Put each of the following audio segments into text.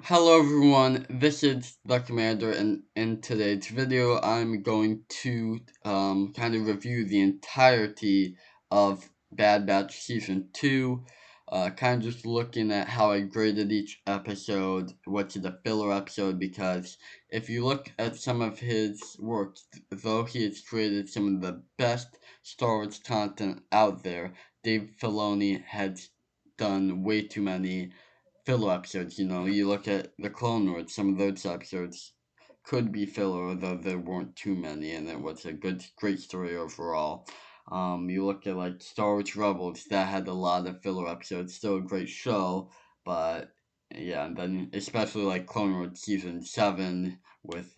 Hello everyone, this is the Commander, and in today's video I'm going to kind of review the entirety of Bad Batch Season 2, kind of just looking at how I graded each episode, what's the filler episode, because if you look at some of his work, though he has created some of the best Star Wars content out there, Dave Filoni has done way too many filler episodes. You look at the Clone Wars, some of those episodes could be filler, although there weren't too many, and it was a great story overall. You look at like Star Wars Rebels, that had a lot of filler episodes, still a great show, but yeah, and then especially like Clone Wars season 7 with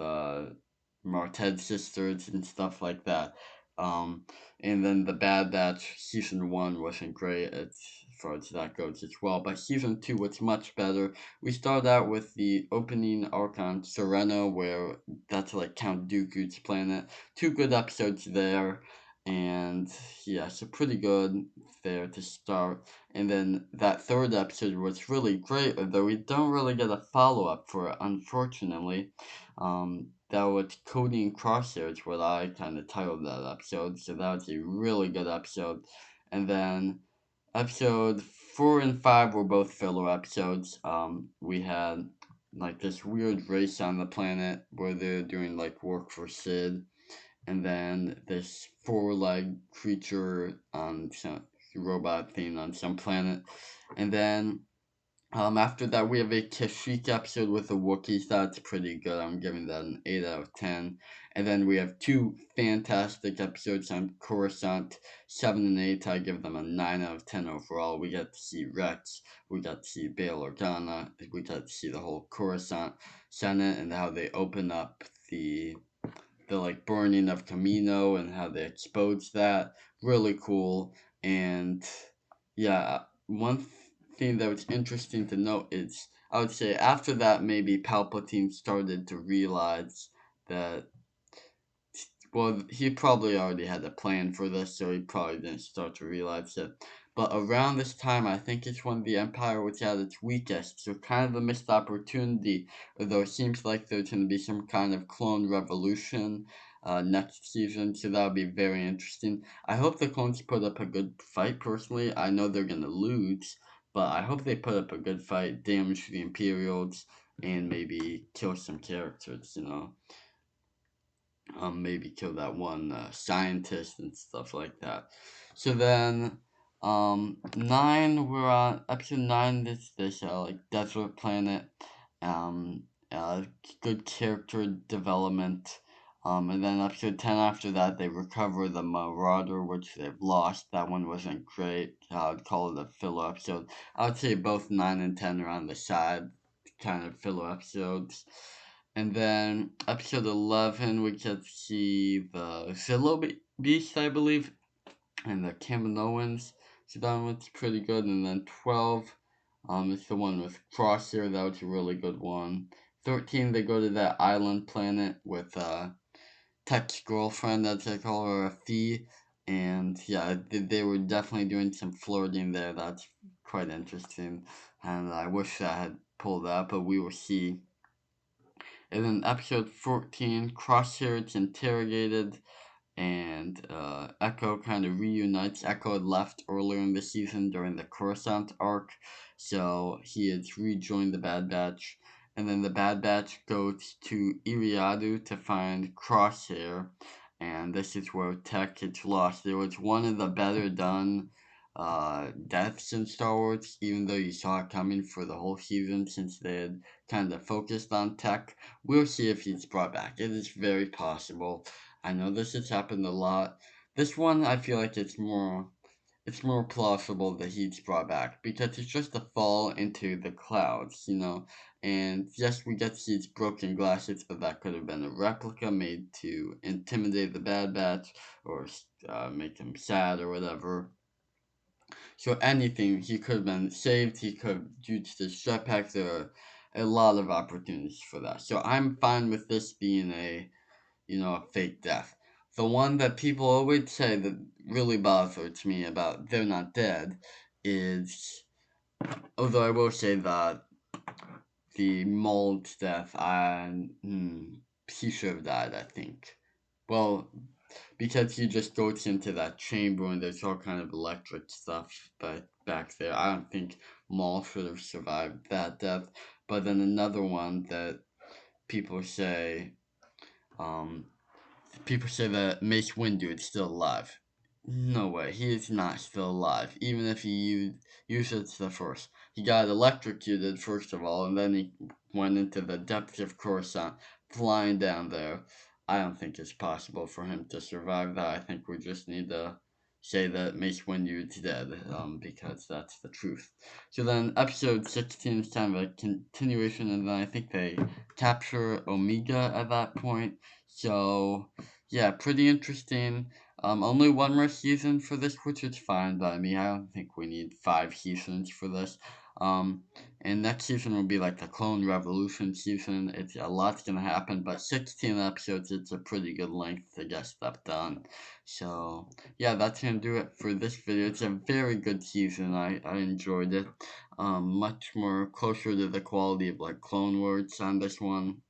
Martez sisters and stuff like that. Um, and then the Bad Batch season 1 wasn't great as far as that goes as well. But season 2 was much better. We started out with the opening arc on Sereno, where that's like Count Dooku's planet. Two good episodes there. And yeah, so pretty good there to start. And then that third episode was really great, although we don't really get a follow up for it, unfortunately. That was Cody and Crosshairs, what I kind of titled that episode. So that was a really good episode. And then episode 4 and 5 were both filler episodes. We had like this weird race on the planet where they're doing like work for Sid, and then this four-legged creature on some robot thing on some planet, and then after that, we have a Kashyyyk episode with the Wookiees. That's pretty good. I'm giving that an 8 out of 10. And then we have two fantastic episodes on Coruscant, 7 and 8. I give them a 9 out of 10 overall. We got to see Rex. We got to see Bail Organa. We got to see the whole Coruscant Senate and how they open up the like burning of Camino and how they exposed that. Really cool. And yeah, one thing that was interesting to note is I would say after that maybe Palpatine started to realize that, well, he probably already had a plan for this, so he probably didn't start to realize it. But around this time, I think it's when the Empire was at its weakest, so kind of a missed opportunity. Although it seems like there's going to be some kind of clone revolution next season, so that'll be very interesting. I hope the clones put up a good fight. Personally, I know they're going to lose, but I hope they put up a good fight, damage the Imperials, and maybe kill some characters. Maybe kill that one scientist and stuff like that. So then, 9, we're on episode 9. This like desert planet. Good character development. And then episode 10 after that, they recover the Marauder, which they've lost. That one wasn't great. I'd call it a filler episode. I would say both 9 and 10 are on the side, kind of filler episodes. And then episode 11, we get to see the Zillo Beast, I believe, and the Kaminoans. So that one's pretty good. And then 12, it's the one with Crosshair. That was a really good one. 13, they go to that island planet with Tech's girlfriend, as I call her, Fee. And yeah, they were definitely doing some flirting there. That's quite interesting. And I wish I had pulled that, but we will see. And then episode 14, Crosshair is interrogated, and Echo kind of reunites. Echo had left earlier in the season during the Coruscant arc, so he has rejoined the Bad Batch. And then the Bad Batch goes to Iriadu to find Crosshair, and this is where Tech gets lost. It was one of the better done deaths in Star Wars, even though you saw it coming for the whole season since they had kind of focused on Tech. We'll see if he's brought back. It is very possible. I know this has happened a lot. This one, I feel like it's more plausible that he's brought back because it's just a fall into the clouds. And yes, we get to see his broken glasses, but that could have been a replica made to intimidate the Bad Batch or make him sad or whatever. So anything, he could have been saved. He could have used his jetpack. There are a lot of opportunities for that. So I'm fine with this being a fake death. The one that people always say that really bothers me about they're not dead is, although I will say that the mold death, he should have died, I think. Well, because he just goes into that chamber and there's all kind of electric stuff back there. I don't think Maul should have survived that death. But then another one that people say, um, people say that Mace Windu is still alive. No way, he is not still alive. Even if he uses the Force, he got electrocuted first of all, and then he went into the depths of Coruscant, flying down there. I don't think it's possible for him to survive that. I think we just need to say that Mace Windu is dead, because that's the truth. So then, episode 16 is kind of a continuation, and then I think they capture Omega at that point. So yeah, pretty interesting. Only one more season for this, which is fine by me. I don't think we need 5 seasons for this. Um, and next season will be like the Clone Revolution season. It's a lot's gonna happen, but 16 episodes, it's a pretty good length to get stuff done. So yeah, that's gonna do it for this video. It's a very good season. I enjoyed it. Much more closer to the quality of like Clone Wars on this one.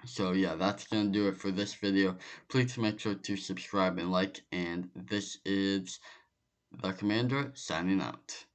So yeah, that's gonna do it for this video. Please make sure to subscribe and like, and this is the Commander signing out.